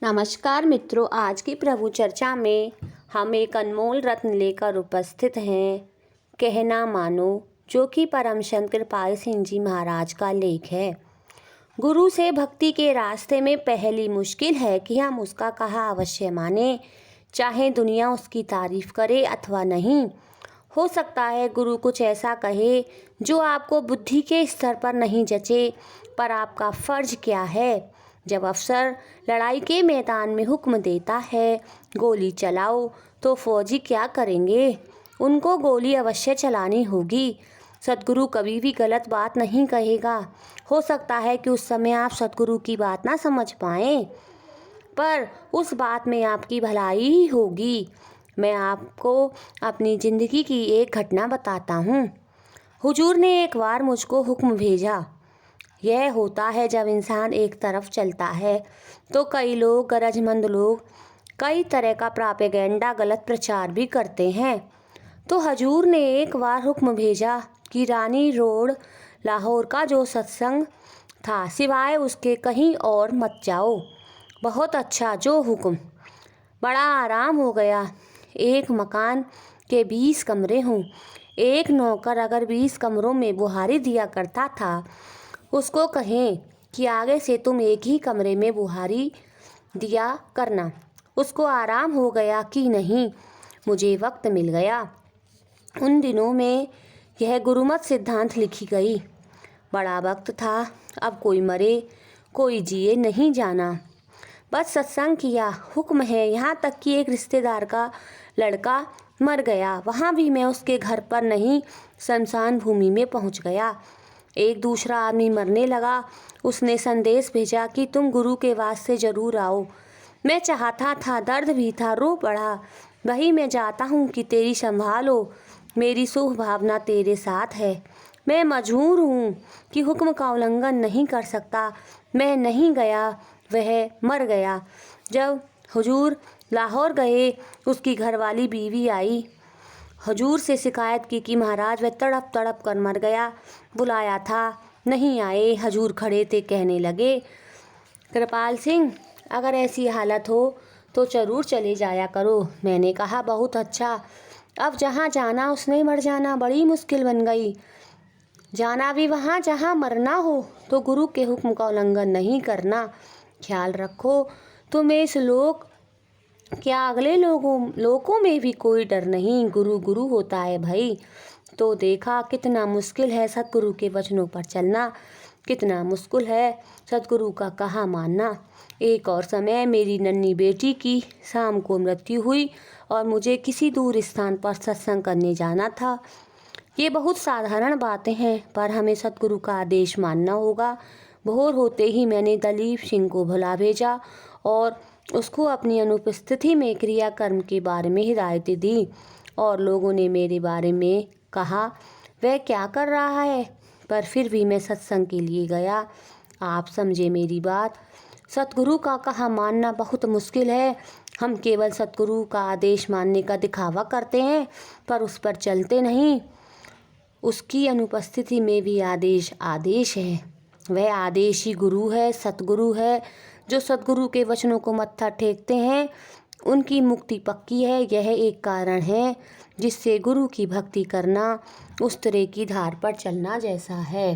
नमस्कार मित्रों, आज की प्रभु चर्चा में हम एक अनमोल रत्न लेकर उपस्थित हैं। कहना मानो, जो कि परम संत कृपाल सिंह जी महाराज का लेख है। गुरु से भक्ति के रास्ते में पहली मुश्किल है कि हम उसका कहा अवश्य माने, चाहे दुनिया उसकी तारीफ करे अथवा नहीं। हो सकता है गुरु कुछ ऐसा कहे जो आपको बुद्धि के स्तर पर नहीं जचे, पर आपका फर्ज क्या है? जब अफसर लड़ाई के मैदान में हुक्म देता है गोली चलाओ, तो फौजी क्या करेंगे? उनको गोली अवश्य चलानी होगी। सतगुरु कभी भी गलत बात नहीं कहेगा। हो सकता है कि उस समय आप सतगुरु की बात ना समझ पाएं, पर उस बात में आपकी भलाई ही होगी। मैं आपको अपनी ज़िंदगी की एक घटना बताता हूँ। हुजूर ने एक बार मुझको हुक्म भेजा। यह होता है जब इंसान एक तरफ चलता है तो कई लोग, गरजमंद लोग, कई तरह का प्रोपेगेंडा, गलत प्रचार भी करते हैं। तो हजूर ने एक बार हुक्म भेजा कि रानी रोड लाहौर का जो सत्संग था, सिवाय उसके कहीं और मत जाओ। बहुत अच्छा, जो हुक्म। बड़ा आराम हो गया। एक मकान के 20 कमरे हों। एक नौकर अगर 20 कमरों में बुहारी दिया करता था, उसको कहें कि आगे से तुम एक ही कमरे में बुहारी दिया करना। उसको आराम हो गया कि नहीं? मुझे वक्त मिल गया। उन दिनों में यह गुरुमत सिद्धांत लिखी गई। बड़ा वक्त था। अब कोई मरे कोई जिए नहीं जाना, बस सत्संग किया। हुक्म है, यहाँ तक कि एक रिश्तेदार का लड़का मर गया, वहाँ भी मैं उसके घर पर नहीं, शमशान भूमि में पहुँच गया। एक दूसरा आदमी मरने लगा। उसने संदेश भेजा कि तुम गुरु के वास्ते ज़रूर आओ। मैं चाहता था, दर्द भी था, रो पड़ा। वही मैं जाता हूँ कि तेरी संभालो, मेरी शुभ भावना तेरे साथ है। मैं मजबूर हूँ कि हुक्म का उल्लंघन नहीं कर सकता। मैं नहीं गया, वह मर गया। जब हुजूर लाहौर गए, उसकी घरवाली बीवी आई। हजूर से शिकायत की कि महाराज वह तड़प तड़प कर मर गया। बुलाया था, नहीं आए। हजूर खड़े थे, कहने लगे, कृपाल सिंह, अगर ऐसी हालत हो तो ज़रूर चले जाया करो। मैंने कहा, बहुत अच्छा। अब जहाँ जाना उसने मर जाना बड़ी मुश्किल बन गई। जाना भी वहाँ जहाँ मरना हो, तो गुरु के हुक्म का उल्लंघन नहीं करना। ख्याल रखो, तुम्हें इस लोक क्या अगले लोगों में भी कोई डर नहीं। गुरु गुरु होता है भाई। तो देखा कितना मुश्किल है सतगुरु के वचनों पर चलना, कितना मुश्किल है सतगुरु का कहा मानना। एक और समय मेरी नन्ही बेटी की शाम को मृत्यु हुई और मुझे किसी दूर स्थान पर सत्संग करने जाना था। ये बहुत साधारण बातें हैं, पर हमें सतगुरु का आदेश मानना होगा। भोर होते ही मैंने दलीप सिंह को भुला भेजा और उसको अपनी अनुपस्थिति में क्रियाकर्म के बारे में हिदायतें दी। और लोगों ने मेरे बारे में कहा, वह क्या कर रहा है, पर फिर भी मैं सत्संग के लिए गया। आप समझे मेरी बात। सतगुरु का कहा मानना बहुत मुश्किल है। हम केवल सतगुरु का आदेश मानने का दिखावा करते हैं, पर उस पर चलते नहीं। उसकी अनुपस्थिति में भी आदेश आदेश है। वह आदेश ही गुरु है, सतगुरु है। जो सतगुरु के वचनों को मत्था टेकते हैं, उनकी मुक्ति पक्की है। यह एक कारण है जिससे गुरु की भक्ति करना उस तरह की धार पर चलना जैसा है।